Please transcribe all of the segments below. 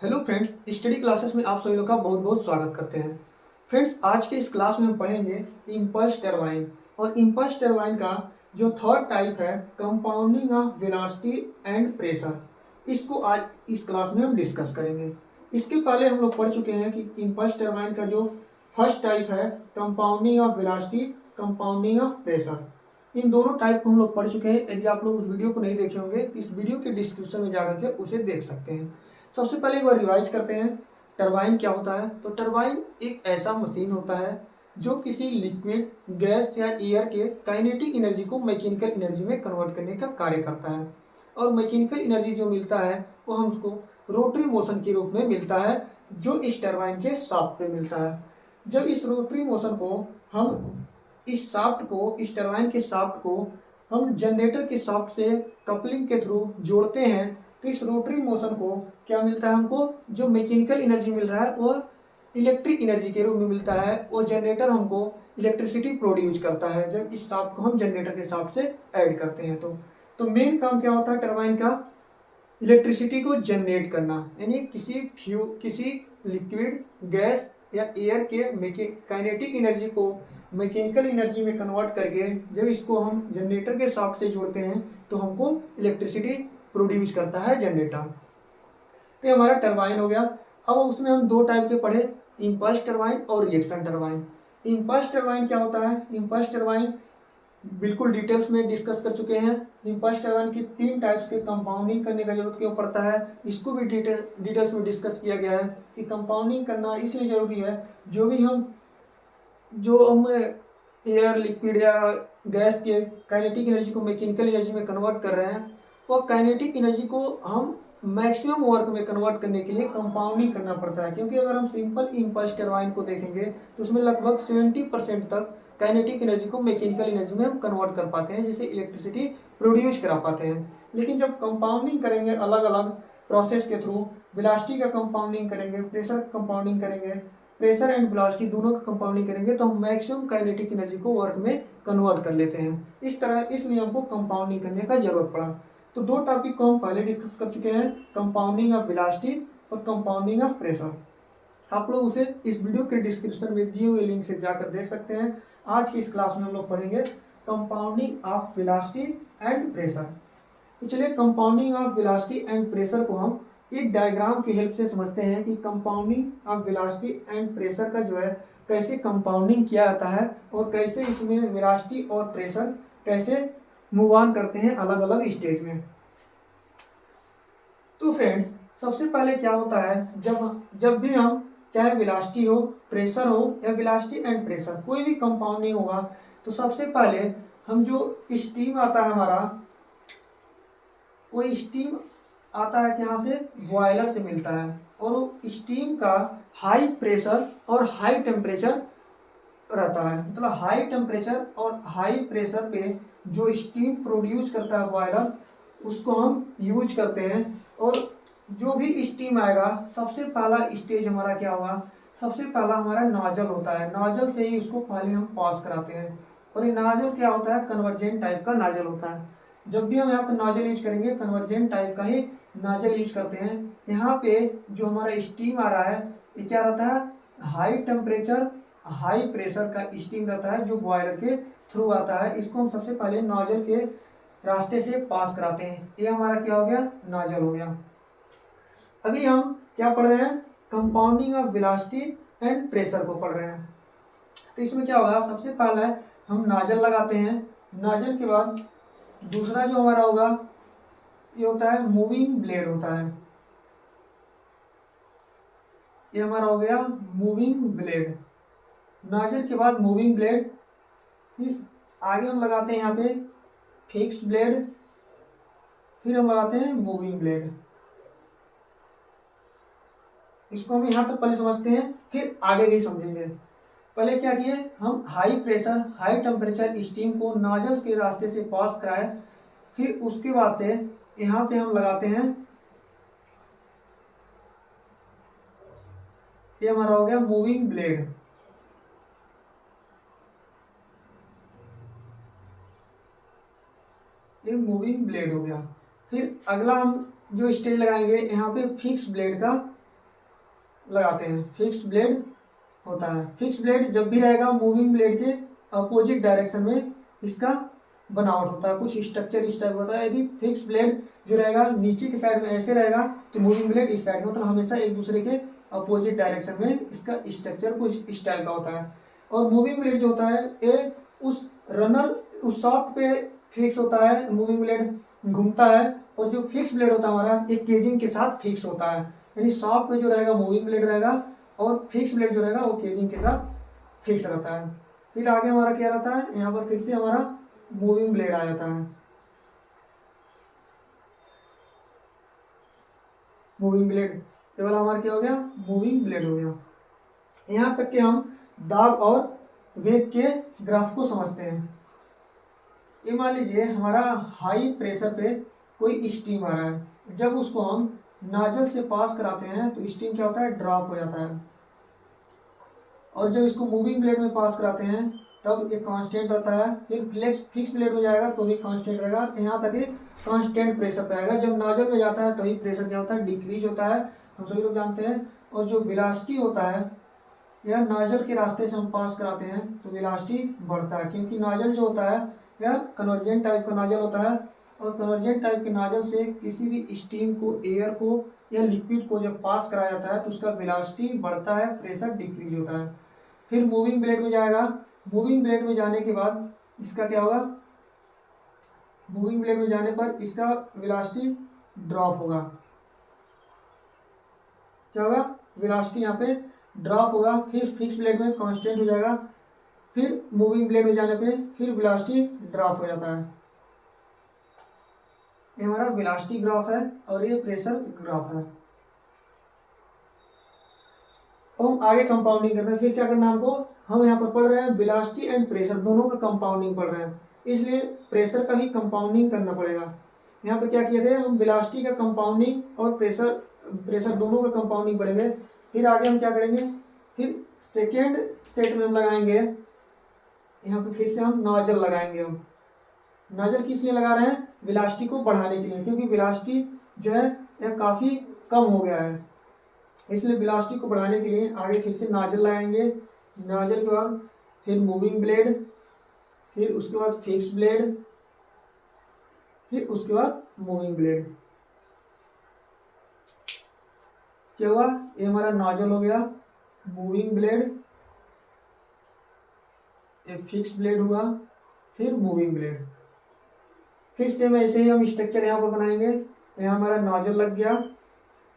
Hello friends, study classes में आप सभी लोग का बहुत बहुत स्वागत करते हैं। फ्रेंड्स, आज के इस क्लास में हम पढ़ेंगे इम्पल्स टरबाइन। और इम्पल्स टरबाइन का जो थर्ड टाइप है compounding of velocity and pressure, इसको आज इस क्लास में हम डिस्कस करेंगे। इसके पहले हम लोग पढ़ चुके हैं कि इम्पल्स टरबाइन का जो फर्स्ट टाइप है compounding of velocity, compounding of pressure, इन दोनों टाइप को हम लोग पढ़ चुके हैं। यदि आप लोग उस वीडियो को नहीं देखे होंगे तो इस वीडियो के डिस्क्रिप्शन में जाकर के उसे देख सकते हैं। सबसे पहले एक बार रिवाइज करते हैं, टरबाइन क्या होता है। तो टरबाइन एक ऐसा मशीन होता है जो किसी लिक्विड, गैस या एयर के काइनेटिक एनर्जी को मैकेनिकल एनर्जी में कन्वर्ट करने का कार्य करता है। और मैकेनिकल एनर्जी जो मिलता है वो हमको रोटरी मोशन के रूप में मिलता है, जो इस टरबाइन के शाफ्ट पे मिलता है। जब इस रोटरी मोशन को हम इस टरबाइन के शाफ्ट को हम जनरेटर के शाफ्ट से कपलिंग के थ्रू जोड़ते हैं, तो इस रोटरी मोशन को क्या मिलता है, हमको जो मैकेनिकल एनर्जी मिल रहा है वो इलेक्ट्रिक एनर्जी के रूप में मिलता है। और जनरेटर हमको इलेक्ट्रिसिटी प्रोड्यूस करता है जब इस शाफ्ट को हम जनरेटर के शाफ्ट से ऐड करते हैं। तो मेन काम क्या होता है टरबाइन का, इलेक्ट्रिसिटी को जनरेट करना, यानी किसी लिक्विड, गैस या एयर के काइनेटिक एनर्जी को मैकेनिकल एनर्जी में कन्वर्ट करके जब इसको हम जनरेटर के शाफ्ट से जोड़ते हैं तो हमको इलेक्ट्रिसिटी प्रोड्यूस करता है जनरेटर। तो ये हमारा टरबाइन हो गया। अब उसमें हम दो टाइप के पढ़े, इम्पल्स टरबाइन और रिएक्शन टरबाइन। इम्पल्स टरबाइन क्या होता है, इम्पल्स टरबाइन बिल्कुल डिटेल्स में डिस्कस कर चुके हैं। इम्पल्स टरबाइन की तीन टाइप्स के कंपाउंडिंग करने का जरूरत क्यों पड़ता है, इसको भी डिटेल्स में डिस्कस किया गया है कि कंपाउंडिंग करना इसलिए जरूरी है, जो हम एयर, लिक्विड या गैस के काइनेटिक एनर्जी को मैकेनिकल एनर्जी में कन्वर्ट कर रहे हैं, वो काइनेटिक एनर्जी को हम मैक्सिमम वर्क में कन्वर्ट करने के लिए कंपाउंडिंग करना पड़ता है। क्योंकि अगर हम सिंपल इम्पल्स टरबाइन को देखेंगे तो उसमें लगभग 70% तक काइनेटिक एनर्जी को मैकेनिकल एनर्जी में हम कन्वर्ट कर पाते हैं, जिससे इलेक्ट्रिसिटी प्रोड्यूस करा पाते हैं। लेकिन जब कंपाउंडिंग करेंगे अलग अलग प्रोसेस के थ्रू, वेलोसिटी का कंपाउंडिंग करेंगे, प्रेशर कंपाउंडिंग करेंगे, प्रेशर एंड वेलोसिटी दोनों का कंपाउंडिंग करेंगे, तो हम मैक्सिमम काइनेटिक एनर्जी को वर्क में कन्वर्ट कर लेते हैं। इस तरह इस नियम को कंपाउंडिंग करने का जरूरत पड़ा। तो दो टॉपिक को हम पहले डिस्कस कर चुके हैं, कंपाउंडिंग ऑफ वेलोसिटी और कंपाउंडिंग ऑफ प्रेशर। आप लोग उसे इस वीडियो के डिस्क्रिप्शन में दिए हुए लिंक से जाकर देख सकते हैं। आज की इस क्लास में हम लोग पढ़ेंगे compounding of velocity and pressure. तो चलिए, compounding of velocity and pressure को हम एक डायग्राम की हेल्प से समझते हैं कि compounding of velocity and pressure का जो है कैसे कंपाउंडिंग किया जाता है और कैसे इसमें वेलोसिटी और प्रेशर कैसे मूव ऑन करते हैं अलग अलग स्टेज में। तो फ्रेंड्स, सबसे पहले क्या होता है, जब भी हम चाहे वेलोसिटी हो, प्रेशर हो या वेलोसिटी एंड प्रेशर कोई भी कंपाउंडिंग होगा, तो सबसे पहले हम जो स्टीम आता है हमारा, वो स्टीम आता है कि यहाँ से बॉयलर से मिलता है। और वो स्टीम का हाई प्रेशर और हाई टेम्परेचर रहता है, मतलब हाई टेम्परेचर और हाई प्रेशर पे जो स्टीम प्रोड्यूस करता है बॉयलर, उसको हम यूज करते हैं। और जो भी स्टीम आएगा, सबसे पहला स्टेज हमारा क्या होगा, सबसे पहला हमारा नोजल होता है। नोजल से ही उसको पहले हम पास कराते हैं। और ये नोजल क्या होता है, कन्वर्जेंट टाइप का नोजल होता है। जब भी हम यहाँ पे नोजल यूज करेंगे, कन्वर्जेंट टाइप का ही नोजल यूज करते हैं। यहाँ पे जो हमारा स्टीम आ रहा है, ये क्या रहता है, हाई टेम्परेचर हाई प्रेशर का स्टीम रहता है, जो बॉयलर के थ्रू आता है। इसको हम सबसे पहले नोजल के रास्ते से पास कराते हैं। ये हमारा क्या हो गया, नोजल हो गया। अभी हम क्या पढ़ रहे हैं, compounding of velocity and pressure को पढ़ रहे हैं। तो इसमें क्या होगा, सबसे पहला है हम नोजल लगाते हैं। नोजल के बाद दूसरा जो हमारा होगा, ये होता है मूविंग ब्लेड होता है। ये हमारा हो गया मूविंग ब्लेड। नोजल के बाद मूविंग ब्लेड, फिर आगे हम लगाते हैं यहाँ पे फिक्स ब्लेड, फिर हम लगाते हैं मूविंग ब्लेड। इसको हम यहाँ तक पहले समझते हैं, फिर आगे भी समझेंगे। पहले क्या किए, हम high pressure high temperature steam को नोजल के रास्ते से पास कराए। फिर उसके बाद से यहाँ पे हम लगाते हैं, ये हमारा हो गया मूविंग ब्लेड। ये मूविंग ब्लेड हो गया। फिर अगला हम जो स्टेज लगाएंगे यहाँ पे फिक्स ब्लेड का, लगाते हैं, फिक्स ब्लेड होता है। फिक्स ब्लेड जब भी रहेगा मूविंग ब्लेड के अपोजिट डायरेक्शन में इसका बनावट होता है, कुछ स्ट्रक्चर इस टाइप होता है। यदि फिक्स ब्लेड जो रहेगा नीचे की साइड में ऐसे रहेगा तो मूविंग ब्लेड इस साइड में, मतलब हमेशा एक दूसरे के अपोजिट डायरेक्शन में इसका स्ट्रक्चर कुछ इस टाइप का होता है। और मूविंग ब्लेड जो होता है ये उस रनर उस शाफ्ट पे फिक्स होता है, मूविंग ब्लेड घूमता है। और जो फिक्स ब्लेड होता है हमारा एक केजिंग के साथ फिक्स होता है, यानी शाफ्ट पे जो रहेगा मूविंग ब्लेड रहेगा और फिक्स ब्लेड जो रहेगा वो केजिंग के साथ फिक्स रहता है। फिर आगे हमारा क्या रहता है, यहाँ पर फिर से हमारा मूविंग ब्लेड आ जाता है। मूविंग ब्लेड केवल हमारा क्या हो गया, मूविंग ब्लेड हो गया। यहाँ तक कि हम दाब और वेग के ग्राफ को समझते हैं। ये मान लीजिए हमारा हाई प्रेशर पे कोई स्टीम आ रहा है, जब उसको हम नाजल से पास कराते हैं तो स्टीम क्या होता है, ड्रॉप हो जाता है। और जब इसको मूविंग ब्लेड में पास कराते हैं तब एक कांस्टेंट रहता है। फिर फिक्स ब्लेड में जाएगा तो भी कांस्टेंट रहेगा, यहाँ तक कि कांस्टेंट प्रेशर पे आएगा। जब नाजल में जाता है तो ही प्रेशर क्या होता है, डिक्रीज होता है, हम सभी लोग जानते हैं। और जो वेलोसिटी होता है यह नाजल के रास्ते से हम पास कराते हैं तो वेलोसिटी बढ़ता है, क्योंकि नाजल जो होता है यह कन्वर्जेंट टाइप का नाजल होता है। और कन्वर्जेंट टाइप के नाजल से किसी भी स्टीम को, एयर को या लिक्विड को जब पास कराया जाता है तो उसका वेलोसिटी बढ़ता है, प्रेशर डिक्रीज होता है। फिर मूविंग ब्लेड में जाएगा, मूविंग ब्लेड में जाने के बाद इसका क्या होगा, मूविंग ब्लेड में जाने पर इसका वेलोसिटी ड्रॉप होगा। क्या होगा, वेलोसिटी यहाँ पे ड्रॉप होगा। फिर फिक्स ब्लेड में कांस्टेंट हो जाएगा। फिर मूविंग ब्लेड में जाने पे फिर वेलोसिटी ड्रॉप हो जाता है। ये हमारा वेलोसिटी ग्राफ है और ये प्रेशर ग्राफ है। तो हम आगे कंपाउंडिंग करते हैं। फिर क्या करना हमको, हम यहाँ पर पढ़ रहे हैं वेलोसिटी एंड प्रेशर दोनों का कंपाउंडिंग पढ़ रहे हैं, इसलिए प्रेशर का भी कंपाउंडिंग करना पड़ेगा। यहाँ पे क्या किए थे हम, वेलोसिटी का कंपाउंडिंग और प्रेशर प्रेशर दोनों का कंपाउंडिंग पढ़ेंगे। फिर आगे हम क्या करेंगे, फिर सेकेंड सेट में हम लगाएंगे, यहाँ पे फिर से हम नोजल लगाएंगे। हम नोजल किस लिए लगा रहे हैं, वेलोसिटी को बढ़ाने के लिए, क्योंकि वेलोसिटी जो है यह काफ़ी कम हो गया है, इसलिए वेलोसिटी को बढ़ाने के लिए आगे फिर से नोजल लगाएंगे। नोजल के बाद फिर मूविंग ब्लेड, फिर उसके बाद फिक्स ब्लेड, फिर उसके बाद मूविंग ब्लेड। क्या हुआ, ये हमारा नोजल हो गया, मूविंग ब्लेड, ये फिक्स ब्लेड हुआ, फिर मूविंग ब्लेड। फिर सेम ऐसे ही हम स्ट्रक्चर यहाँ पर बनाएंगे। यहाँ हमारा नोजल लग गया,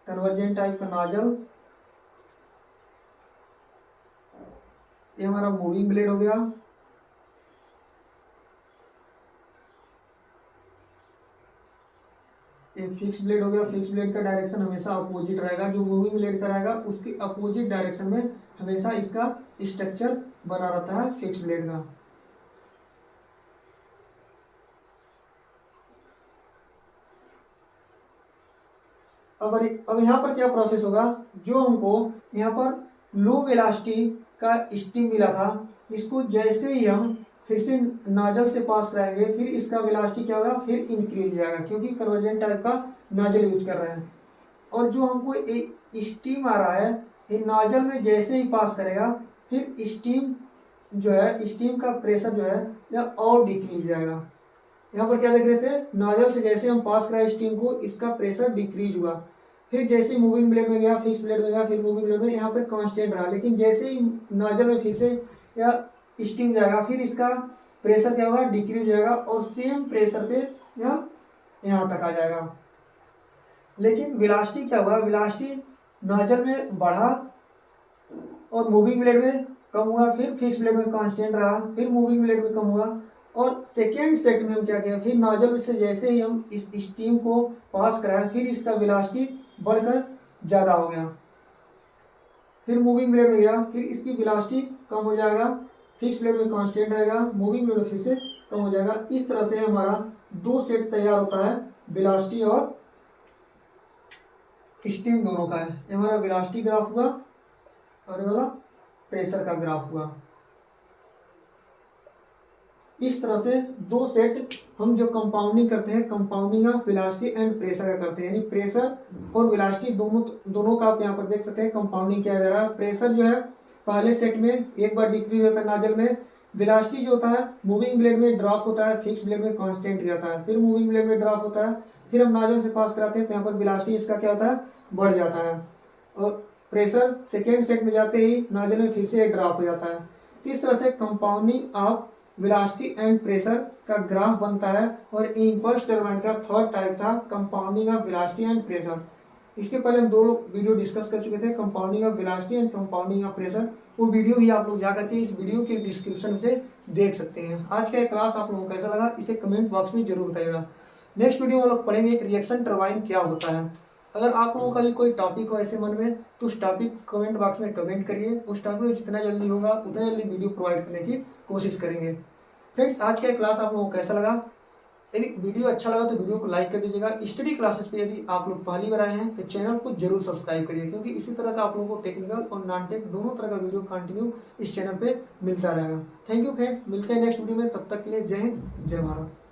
कन्वर्जेंट टाइप का नोजल। ये हमारा मूविंग ब्लेड हो गया, ये फिक्स ब्लेड हो गया। फिक्स ब्लेड का डायरेक्शन हमेशा अपोजिट रहेगा, जो मूविंग ब्लेड का रहेगा उसके अपोजिट डायरेक्शन में हमेशा इसका स्ट्रक्चर बना रहता है फिक्स ब्लेड का। अब यहाँ पर क्या प्रोसेस होगा, जो हमको यहाँ पर लो वेलोसिटी का स्टीम मिला था, इसको जैसे ही हम फिर से नाजल से पास कराएंगे फिर इसका वेलोसिटी क्या होगा, फिर इंक्रीज हो जाएगा, क्योंकि कन्वर्जेंट टाइप का नाजल यूज कर रहे हैं। और जो हमको स्टीम आ रहा है ये नाजल में जैसे ही पास करेगा फिर स्टीम जो है, स्टीम का प्रेशर जो है यह और डिक्रीज हो जाएगा। यहाँ पर क्या देख रहे थे, नाजल से जैसे हम पास कराए स्टीम को, इसका प्रेशर डिक्रीज हुआ। फिर जैसे ही मूविंग ब्लेड में गया, फिक्स ब्लेड में गया, फिर मूविंग ब्लेड में, यहाँ पर कांस्टेंट रहा। लेकिन जैसे ही नाजल में फिर से या स्टीम जाएगा फिर इसका प्रेशर क्या होगा, डिक्रीज हो जाएगा और सेम प्रेशर पे यह यहाँ तक आ जाएगा। लेकिन वेलोसिटी क्या हुआ, वेलोसिटी नाजल में बढ़ा और मूविंग ब्लेड में कम हुआ, फिर फिक्स ब्लेड में कांस्टेंट रहा, फिर मूविंग ब्लेड में कम हुआ। और सेकेंड सेट में हम क्या किया, फिर नाजल से जैसे ही हम इस स्टीम को पास कराए फिर इसका वेलोसिटी बढ़कर ज़्यादा हो गया। फिर मूविंग ब्लेड में गया, फिर इसकी वेलोसिटी कम हो जाएगा, फिक्स ब्लेड में कांस्टेंट रहेगा, मूविंग ब्लेड में फिर से कम हो जाएगा। इस तरह से हमारा दो सेट तैयार होता है, वेलोसिटी और स्टीम दोनों का है। ये हमारा वेलोसिटी ग्राफ हुआ और ये वाला प्रेशर का ग्राफ हुआ। इस तरह से दो सेट हम जो कंपाउंडिंग करते हैं, compounding of velocity and pressure का करते हैं, यानी प्रेशर और वेलोसिटी दोनों का आप यहाँ पर देख सकते हैं कंपाउंडिंग किया जा रहा है। प्रेशर जो है पहले सेट में एक बार डिक्रीज होता है नाजल में, वेलोसिटी जो होता है मूविंग ब्लेड में ड्रॉप होता है, फिक्स ब्लेड में कांस्टेंट रहता है, फिर मूविंग ब्लेड में ड्रॉप होता है, फिर हम नाजल से पास कराते हैं तो यहाँ पर वेलोसिटी इसका क्या होता है, बढ़ जाता है, और प्रेशर सेकेंड सेट में जाते ही नाजल में फिर से ड्रॉप हो जाता है। तो इस तरह से compounding of velocity and pressure का ग्राफ बनता है। और इम्पल्स टरबाइन का थर्ड टाइप था compounding of velocity and pressure. इसके पहले हम दो वीडियो डिस्कस कर चुके थे, compounding of velocity and compounding of pressure. वो वीडियो भी आप लोग जा करके इस वीडियो के डिस्क्रिप्शन से देख सकते हैं। आज का क्लास आप लोगों को कैसा लगा इसे कमेंट बॉक्स में जरूर बताइएगा। नेक्स्ट वीडियो में हम लोग पढ़ेंगे एक रिएक्शन टरबाइन क्या होता है। अगर आप लोगों का भी कोई टॉपिक हो ऐसे मन में तो उस टॉपिक कमेंट बॉक्स में कमेंट करिए। उस टॉपिक में जितना जल्दी होगा उतना जल्दी वीडियो प्रोवाइड करने की कोशिश करेंगे। फ्रेंड्स, आज का क्लास आप लोगों को कैसा लगा? यदि वीडियो अच्छा लगा तो वीडियो को लाइक कर दीजिएगा। स्टडी क्लासेस पे यदि आप लोग पहली बार आए हैं तो चैनल को जरूर सब्सक्राइब करिए, क्योंकि इसी तरह का आप लोगों को टेक्निकल और नॉन टेक दोनों तरह का वीडियो कंटिन्यू इस चैनल पे मिलता रहेगा। थैंक यू फ्रेंड्स, मिलते हैं नेक्स्ट वीडियो में। तब तक के लिए जय हिंद, जय भारत।